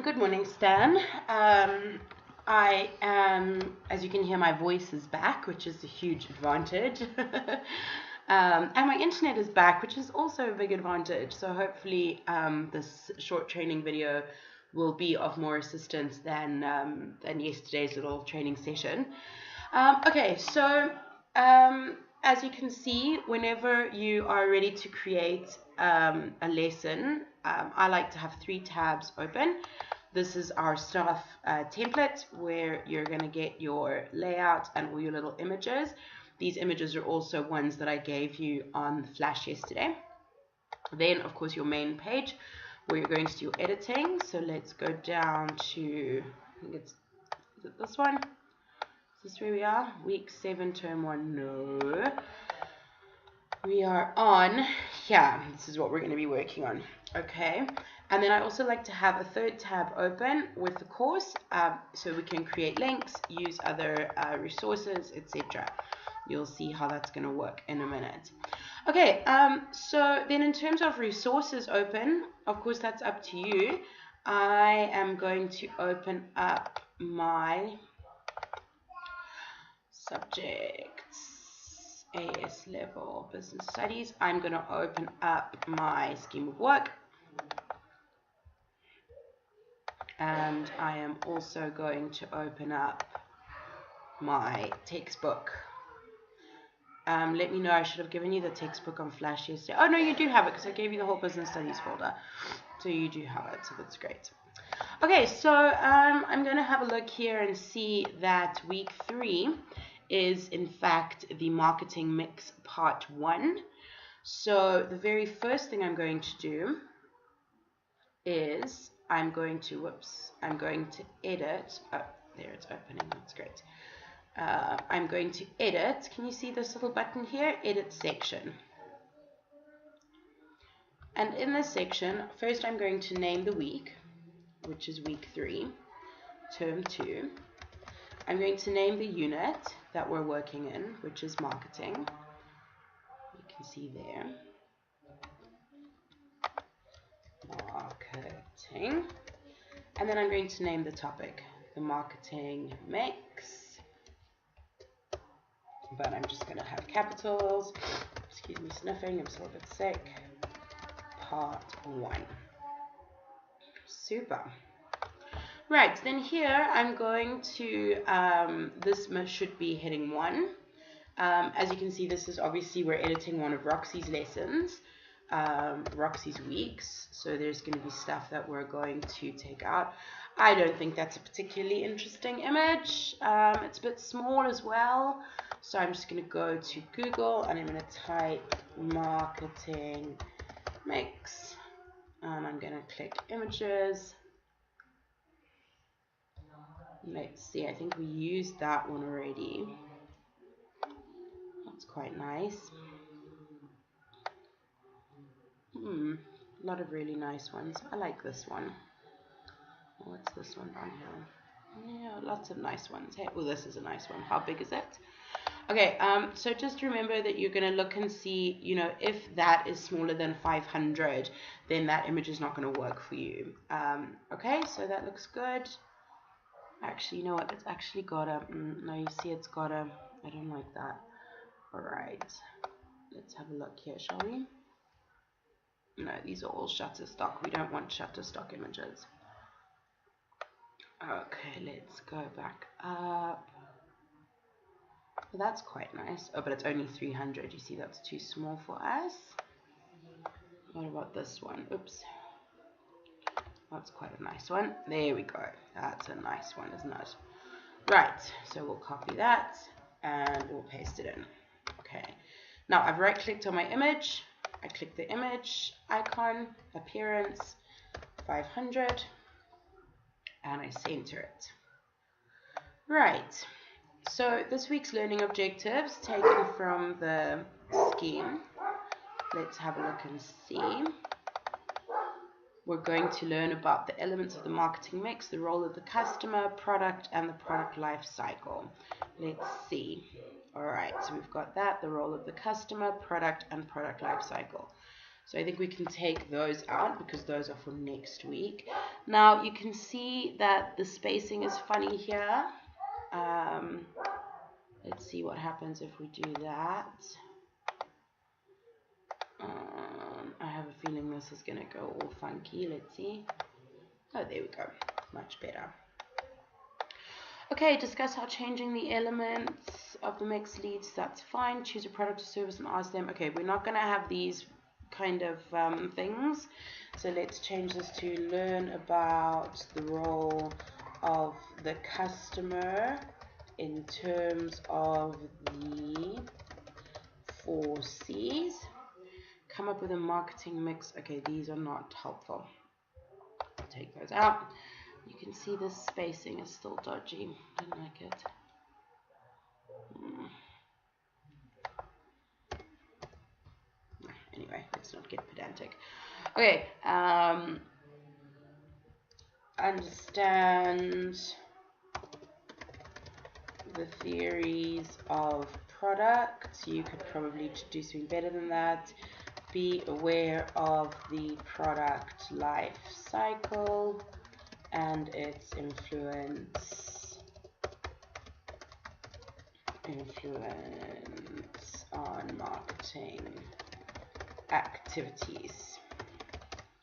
Good morning, Stan. I am, as you can hear, my voice is back, which is a huge advantage. And my internet is back, which is also a big advantage. So hopefully this short training video will be of more assistance than yesterday's little training session. Okay, so as you can see, whenever you are ready to create a lesson, I like to have 3 tabs open. This is our staff template where you're going to get your layout and all your little images. These images are also ones that I gave you on Flash yesterday. Then, of course, your main page where you're going to do your editing. So let's go down to, I think is it this one? Is this where we are? Week 7, term 1, no. We are on here. This is what we're going to be working on. Okay. And then I also like to have a 3rd tab open with the course so we can create links, use other resources, etc. You'll see how that's going to work in a minute. Okay, so then in terms of resources open, of course that's up to you. I am going to open up my subjects, AS level business studies. I'm going to open up my scheme of work. And I am also going to open up my textbook. Let me know, I should have given you the textbook on Flash yesterday. Oh no, you do have it because I gave you the whole business studies folder. So you do have it, so that's great. Okay, so I'm going to have a look here and see that week 3 is in fact the marketing mix part 1. So the very first thing I'm going to do is I'm going to edit. Oh, there it's opening. That's great. I'm going to edit. Can you see this little button here? Edit section. And in this section, first I'm going to name the week, which is week 3, term 2. I'm going to name the unit that we're working in, which is marketing. You can see there. Marketing. And then I'm going to name the topic, the marketing mix. But I'm just going to have capitals. Excuse me, sniffing, I'm still a bit sick. Part 1. Super. Right, then here I'm going to, this should be heading 1. As you can see, this is obviously, we're editing one of Roxy's lessons. Roxy's weeks, so there's going to be stuff that we're going to take out. I don't think that's a particularly interesting image. It's a bit small as well, so I'm just going to go to Google and I'm going to type marketing mix. I'm going to click images. Let's see, I think we used that one already. That's quite nice. A lot of really nice ones. I like this one. What's this one down here? Yeah, lots of nice ones. Hey, well, this is a nice one. How big is it? Okay, so just remember that you're going to look and see, you know, if that is smaller than 500, then that image is not going to work for you. Okay, so that looks good. Actually, you know what? It's actually got a, no, you see it's got a, I don't like that. All right, let's have a look here, shall we? No, these are all Shutterstock. We don't want Shutterstock images. Okay, let's go back up. Well, that's quite nice. Oh, but it's only 300. You see, that's too small for us. What about this one? Oops. That's quite a nice one. There we go. That's a nice one, isn't it? Right, so we'll copy that and we'll paste it in. Okay. Now, I've right-clicked on my image. I click the image icon, appearance, 500, and I center it. Right, so this week's learning objectives taken from the scheme. Let's have a look and see. We're going to learn about the elements of the marketing mix, the role of the customer, product, and the product life cycle. Let's see. All right, so we've got that, the role of the customer, product, and product life cycle. So I think we can take those out because those are for next week. Now you can see that the spacing is funny here. Let's see what happens if we do that. I have a feeling this is going to go all funky. Let's see. Oh, there we go. Much better. Okay, discuss how changing the elements of the mix leads. That's fine. Choose a product or service and ask them. Okay, we're not going to have these kind of things. So let's change this to learn about the role of the customer in terms of the 4 C's. Come up with a marketing mix. Okay, these are not helpful. I'll take those out. You can see the spacing is still dodgy. I don't like it. Anyway, let's not get pedantic. Okay, understand the theories of products. You could probably do something better than that. Be aware of the product life cycle and its influence on marketing activities.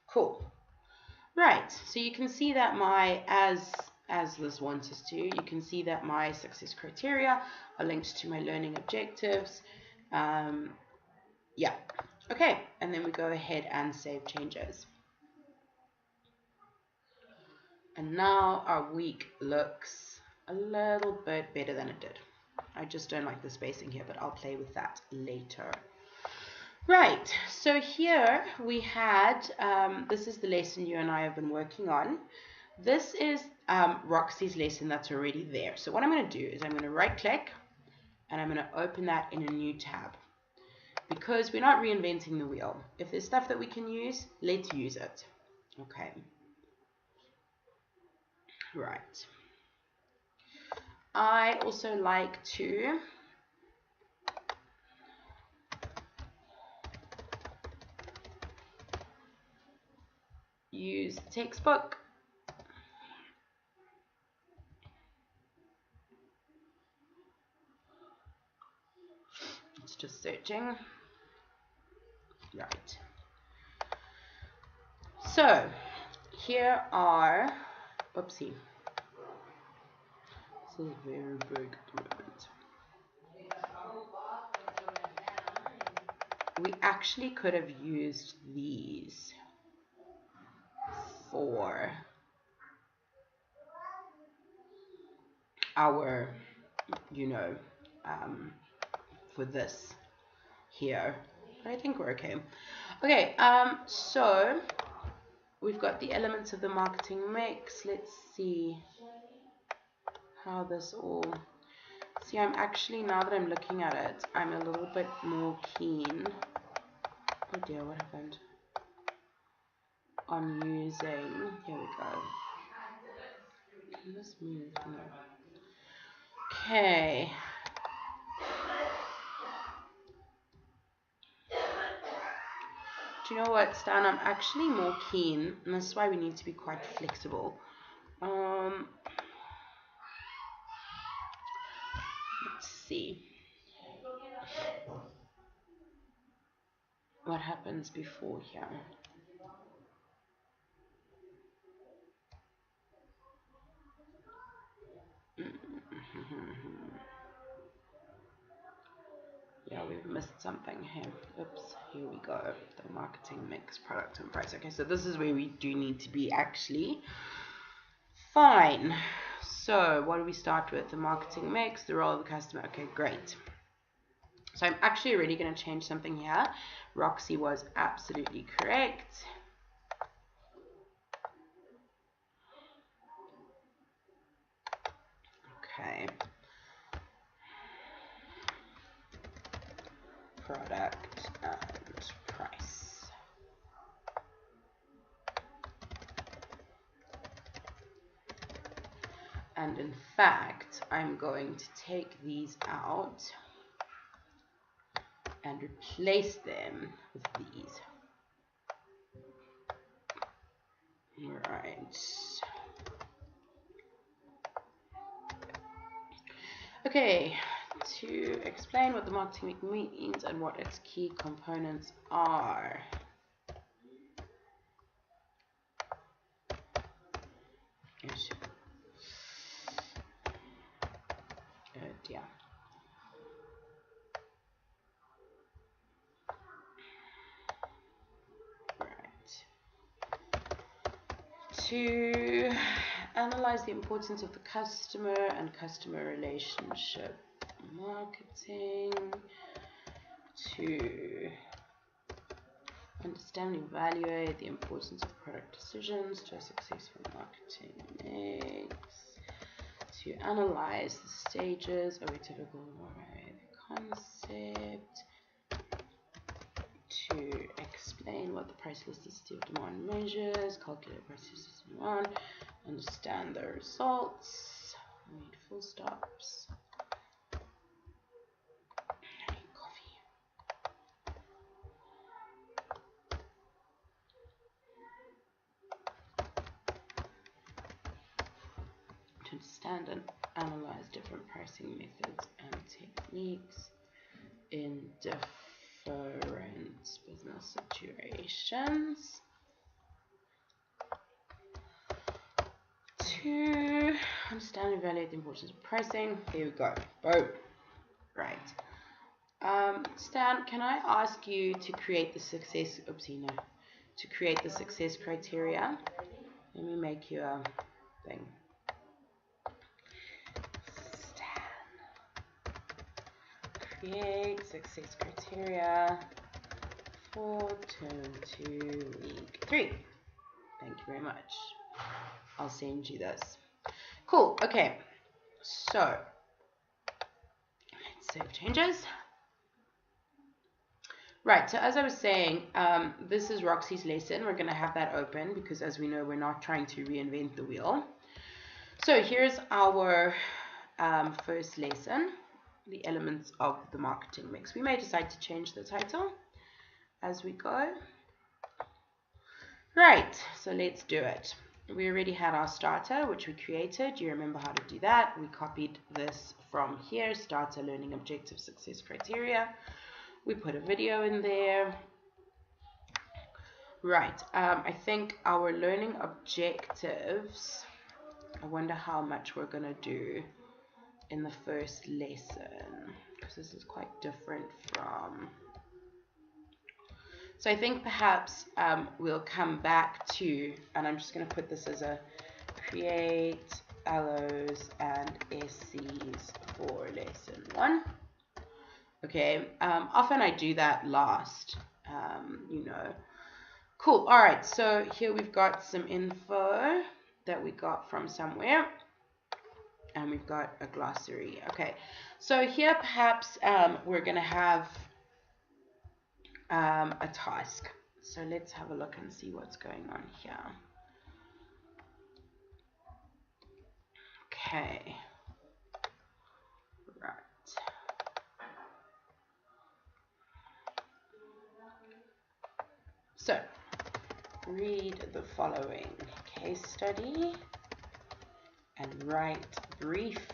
Cool. Right, so you can see that my, as this wants us to, you can see that my success criteria are linked to my learning objectives. Yeah, okay, and then we go ahead and save changes. And now our week looks a little bit better than it did. I just don't like the spacing here, but I'll play with that later. Right, so here we had, this is the lesson you and I have been working on. This is Roxy's lesson that's already there. So what I'm going to do is I'm going to right click and I'm going to open that in a new tab. Because we're not reinventing the wheel. If there's stuff that we can use, let's use it. Okay. Right. I also like to use textbook. It's just searching. Right. So here are, oopsie. This is very big at the moment. We actually could have used these for our, you know, for this here, but I think we're okay. Okay, so we've got the elements of the marketing mix. Let's see how this all, see, I'm actually, now that I'm looking at it, I'm a little bit more keen, oh dear, what happened, on using, here we go, can this move? No. Okay. Do you know what, Stan? I'm actually more keen, and this is why we need to be quite flexible. Let's see what happens before here. Yeah, we've missed something here. Oops, here we go. The marketing mix, product and price. Okay, so this is where we do need to be actually. Fine. So what do we start with? The marketing mix, the role of the customer. Okay, great. So I'm actually already going to change something here. Roxy was absolutely correct. Okay. Product and price. And in fact, I'm going to take these out and replace them with these. Right. Okay, to explain what the marketing mix means and what its key components are. Yes. Yeah. To analyze the importance of the customer and customer relationship marketing, to understand and evaluate the importance of product decisions to a successful marketing mix, to analyze the stages of a typical concept, to explain what the price elasticity of demand measures, calculate price elasticity of demand, understand the results, read full stops. Coffee. To understand and analyze different pricing methods and techniques in different business situations. To understand and evaluate the importance of pricing. Here we go. Boom. Right. Stan, can I ask you to create the success, to create the success criteria? Let me make you a thing. Stan, create success criteria for term 2, week 3. Thank you very much. I'll send you this. Cool. Okay. So, let's save changes. Right, so as I was saying, this is Roxy's lesson. We're going to have that open because, as we know, we're not trying to reinvent the wheel. So here's our first lesson, the elements of the marketing mix. We may decide to change the title as we go. Right, so let's do it. We already had our starter, which we created. Do you remember how to do that? We copied this from here, starter, learning objective, success criteria. We put a video in there. Right, I think our learning objectives, I wonder how much we're going to do in the first lesson, because this is quite different from... So I think perhaps we'll come back to, and I'm just going to put this as a create LOs and SCs for lesson 1. Okay, often I do that last, you know. Cool, all right, so here we've got some info that we got from somewhere, and we've got a glossary. Okay, so here perhaps we're going to have a task. So let's have a look and see what's going on here. Okay. Right. So, read the following case study and write brief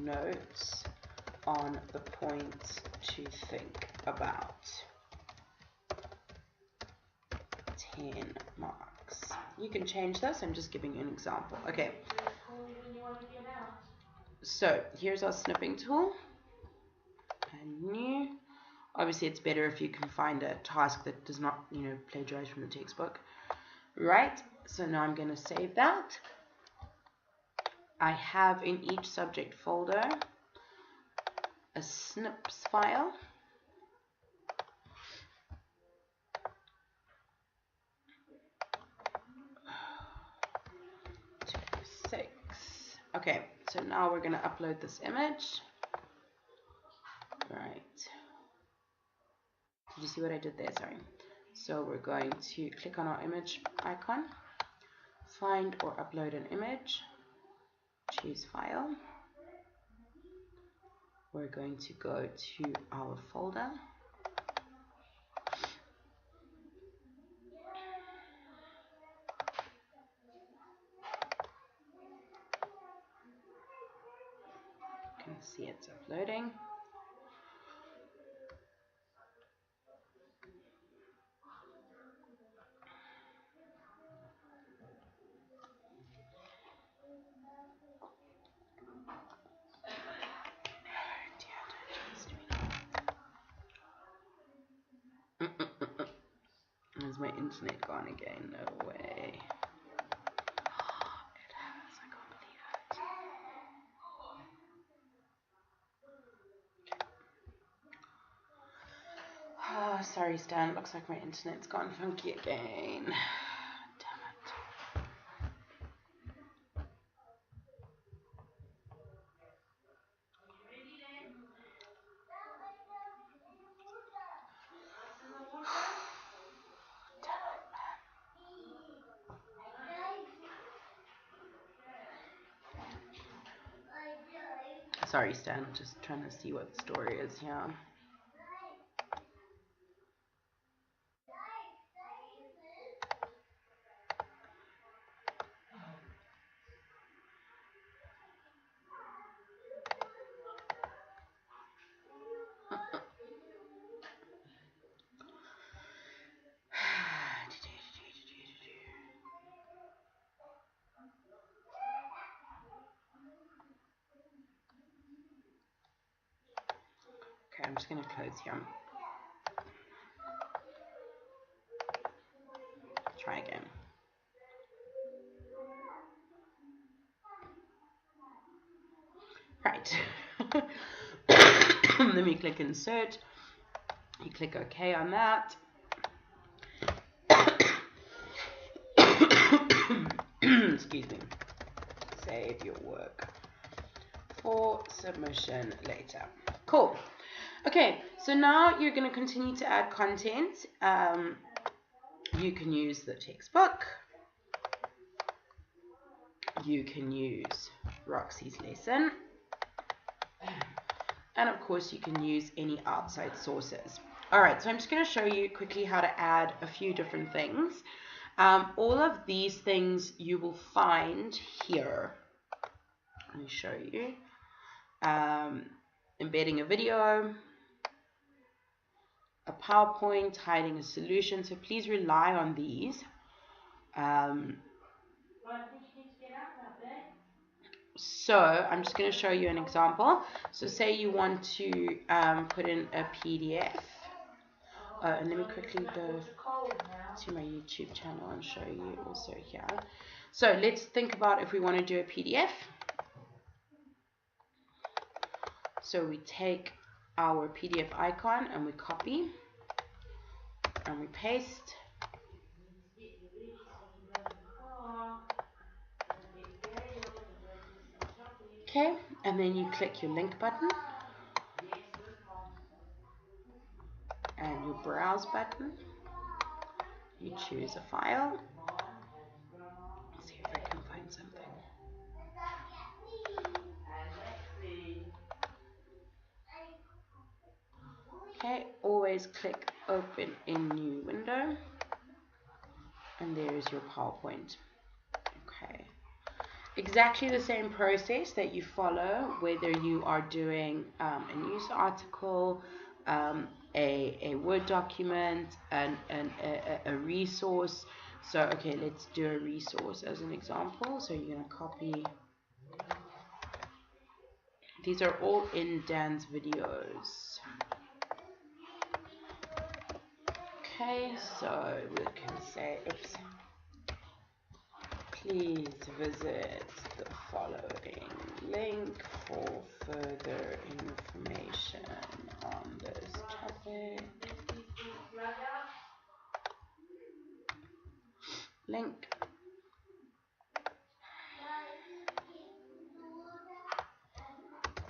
notes on the points to think about. 10 marks. You can change this. I'm just giving you an example. Okay. So here's our snipping tool. And new. Obviously, it's better if you can find a task that does not, you know, plagiarize from the textbook. Right. So now I'm going to save that. I have in each subject folder a snips file. Okay, so now we're going to upload this image. Right. Did you see what I did there? Sorry. So we're going to click on our image icon, find or upload an image, choose file. We're going to go to our folder. see it's uploading. Has my internet gone again? No way. It has. I can't believe it. Oh, sorry, Stan. Looks like my internet's gone funky again. Damn it. Sorry, Stan. Just trying to see what the story is here. Okay, I'm just going to close here. Try again. Right. Let me click insert. You click OK on that. Excuse me. Save your work for submission later. Cool. Okay, so now you're going to continue to add content. You can use the textbook. You can use Roxy's lesson. And of course, you can use any outside sources. All right, so I'm just going to show you quickly how to add a few different things. All of these things you will find here. Let me show you. Embedding a video, a PowerPoint, hiding a solution. So please rely on these. So I'm just going to show you an example. So say you want to put in a PDF. And let me quickly go to my YouTube channel and show you also here. So let's think about if we want to do a PDF. So we take our PDF icon and we copy and we paste. Okay, and then you click your link button and your browse button. You choose a file. Let's see if I can find something. Okay, always click open in new window. And there is your PowerPoint. Okay. Exactly the same process that you follow whether you are doing a news article, a Word document, a resource. So, okay, let's do a resource as an example. So you're going to copy. These are all in Dan's videos. Okay, so we can say, oops. Please visit the following link for further information on this topic. Link.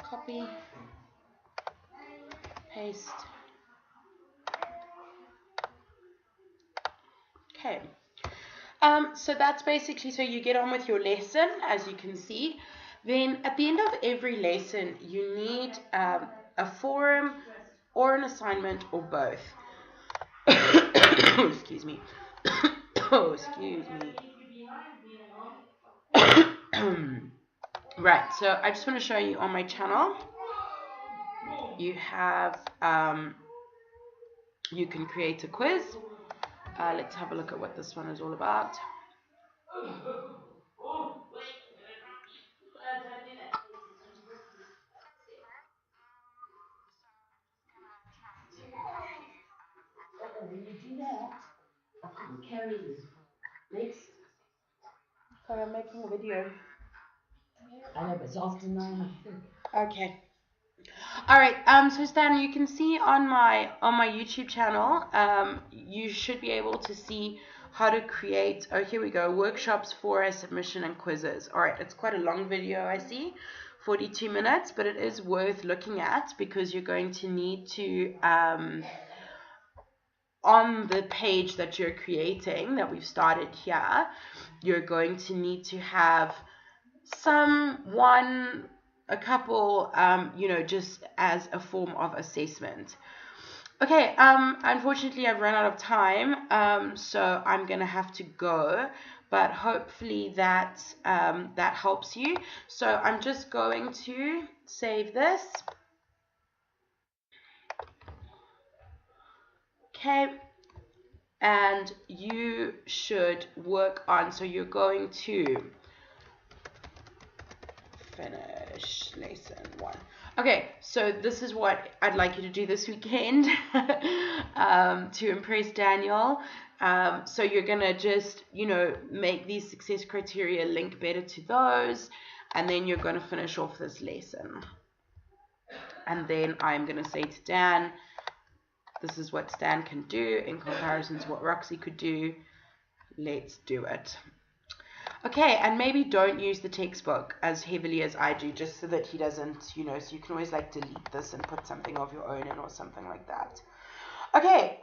Copy. Paste. Okay. So that's basically, so you get on with your lesson, as you can see. Then at the end of every lesson, you need a forum or an assignment or both. Excuse me. Oh, excuse me. Right, so I just want to show you on my channel. you have, you can create a quiz. Let's have a look at what this one is all about. Sorry, I'm making a video. I know, but it's after 9, I think. Okay. All right. So Stan, you can see on my YouTube channel, you should be able to see how to create. Oh, here we go. Workshops for a submission and quizzes. All right. It's quite a long video, I see, 42 minutes, but it is worth looking at because you're going to need to on the page that you're creating that we've started here, you're going to need to have a couple, just as a form of assessment. Okay, unfortunately I've run out of time, so I'm gonna have to go, but hopefully that that helps you. So I'm just going to save this. Okay, and you should work on, so you're going to finish lesson 1. Okay, so this is what I'd like you to do this weekend to impress Daniel. So you're gonna just, make these success criteria link better to those, and then you're gonna finish off this lesson. And then I'm gonna say to Dan, this is what Stan can do in comparison to what Roxy could do. Let's do it. Okay, and maybe don't use the textbook as heavily as I do, just so that he doesn't, so you can always delete this and put something of your own in or something like that. Okay,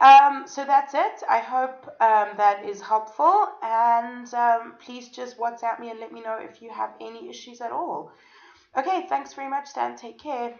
so that's it. I hope that is helpful, and please just WhatsApp me and let me know if you have any issues at all. Okay, thanks very much, Stan. Take care.